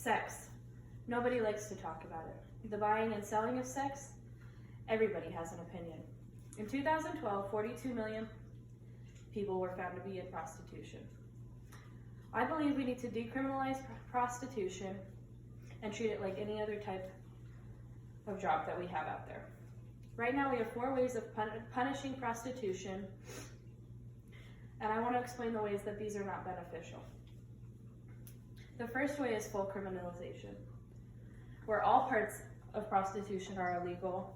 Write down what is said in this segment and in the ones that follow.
Sex. Nobody likes to talk about it. The buying and selling of sex, everybody has an opinion. In 2012, 42 million people were found to be in prostitution. I believe we need to decriminalize prostitution and treat it like any other type of job that we have out there. Right now we have 4 ways of punishing prostitution, and I want to explain the ways that these are not beneficial. The first way is full criminalization, where all parts of prostitution are illegal.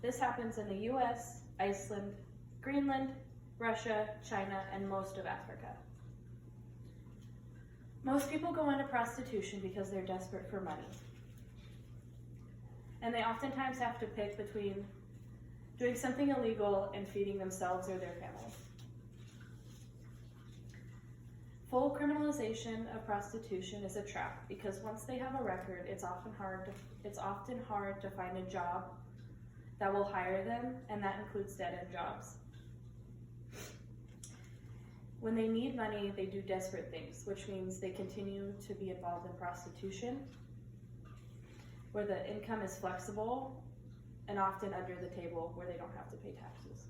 This happens in the US, Iceland, Greenland, Russia, China, and most of Africa. Most people go into prostitution because they're desperate for money. And they oftentimes have to pick between doing something illegal and feeding themselves or their family. Full criminalization of prostitution is a trap because once they have a record, it's often hard to find a job that will hire them, and that includes dead-end jobs. When they need money, they do desperate things, which means they continue to be involved in prostitution, where the income is flexible and often under the table where they don't have to pay taxes.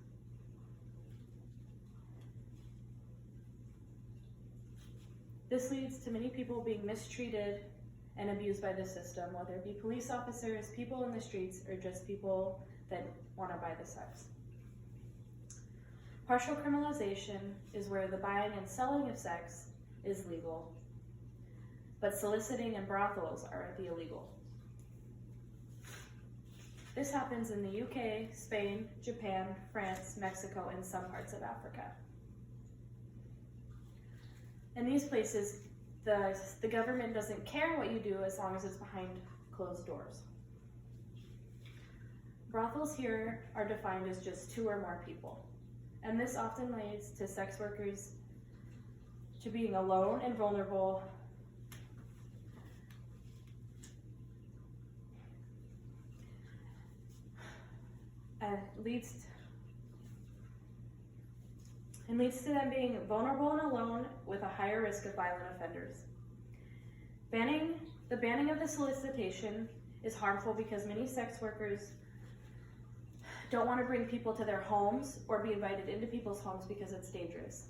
This leads to many people being mistreated and abused by the system, whether it be police officers, people in the streets, or just people that want to buy the sex. Partial criminalization is where the buying and selling of sex is legal, but soliciting and brothels are the illegal. This happens in the UK, Spain, Japan, France, Mexico, and some parts of Africa. In these places, the government doesn't care what you do as long as it's behind closed doors. Brothels here are defined as just 2 or more people, and this often leads to sex workers to being alone and vulnerable, and leads to them being vulnerable and alone with a higher risk of violent offenders. The banning of the solicitation is harmful because many sex workers don't want to bring people to their homes or be invited into people's homes because it's dangerous.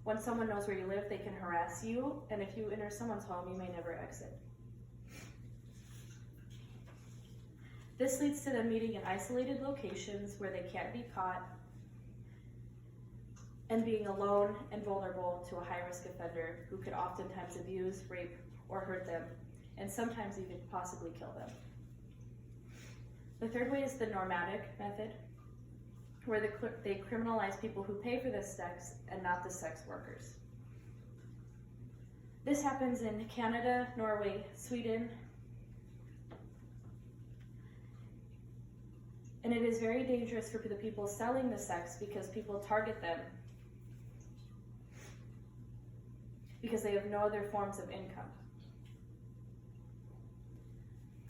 When someone knows where you live, they can harass you, and if you enter someone's home, you may never exit. This leads to them meeting in isolated locations where they can't be caught, and being alone and vulnerable to a high-risk offender who could oftentimes abuse, rape, or hurt them, and sometimes even possibly kill them. The third way is the nomadic method, where they criminalize people who pay for this sex and not the sex workers. This happens in Canada, Norway, Sweden, and it is very dangerous for the people selling the sex because people target them because they have no other forms of income.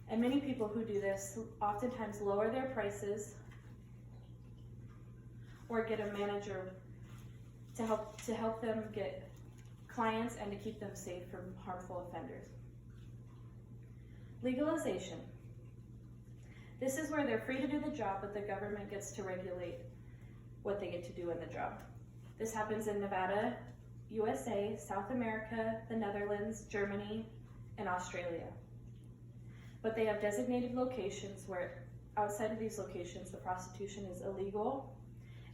And many people who do this oftentimes lower their prices or get a manager to help them get clients and to keep them safe from harmful offenders. Legalization. This is where they're free to do the job, but the government gets to regulate what they get to do in the job. This happens in Nevada, USA, South America, the Netherlands, Germany, and Australia. But they have designated locations where outside of these locations, the prostitution is illegal,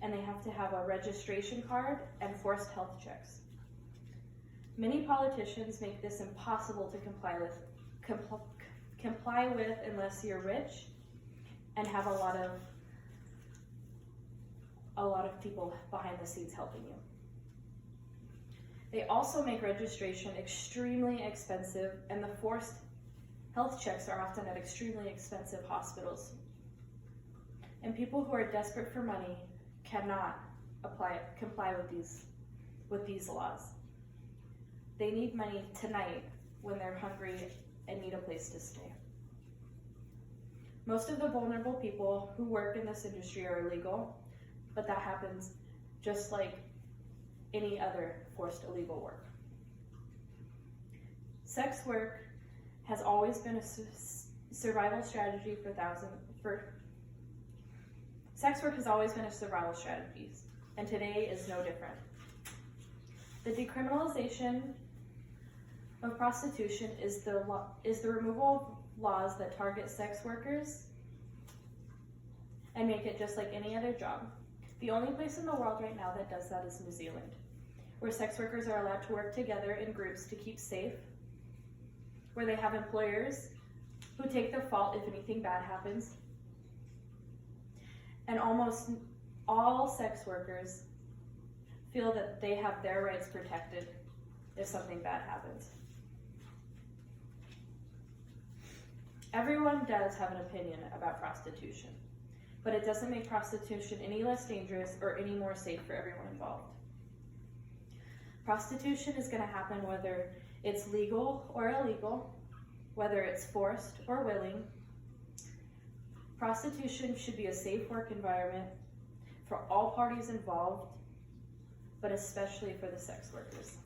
and they have to have a registration card and forced health checks. Many politicians make this impossible to comply with unless you're rich and have a lot of people behind the scenes helping you. They also make registration extremely expensive, and the forced health checks are often at extremely expensive hospitals. And people who are desperate for money cannot comply with these laws. They need money tonight when they're hungry and need a place to stay. Most of the vulnerable people who work in this industry are illegal, but that happens just like any other forced illegal work. Sex work has always been a survival strategy sex work has always been a survival strategy, and today is no different. The decriminalization of prostitution is the removal of laws that target sex workers and make it just like any other job. The only place in the world right now that does that is New Zealand, where sex workers are allowed to work together in groups to keep safe, where they have employers who take the fault if anything bad happens, and almost all sex workers feel that they have their rights protected if something bad happens. Everyone does have an opinion about prostitution, but it doesn't make prostitution any less dangerous or any more safe for everyone involved. Prostitution is going to happen whether it's legal or illegal, whether it's forced or willing. Prostitution should be a safe work environment for all parties involved, but especially for the sex workers.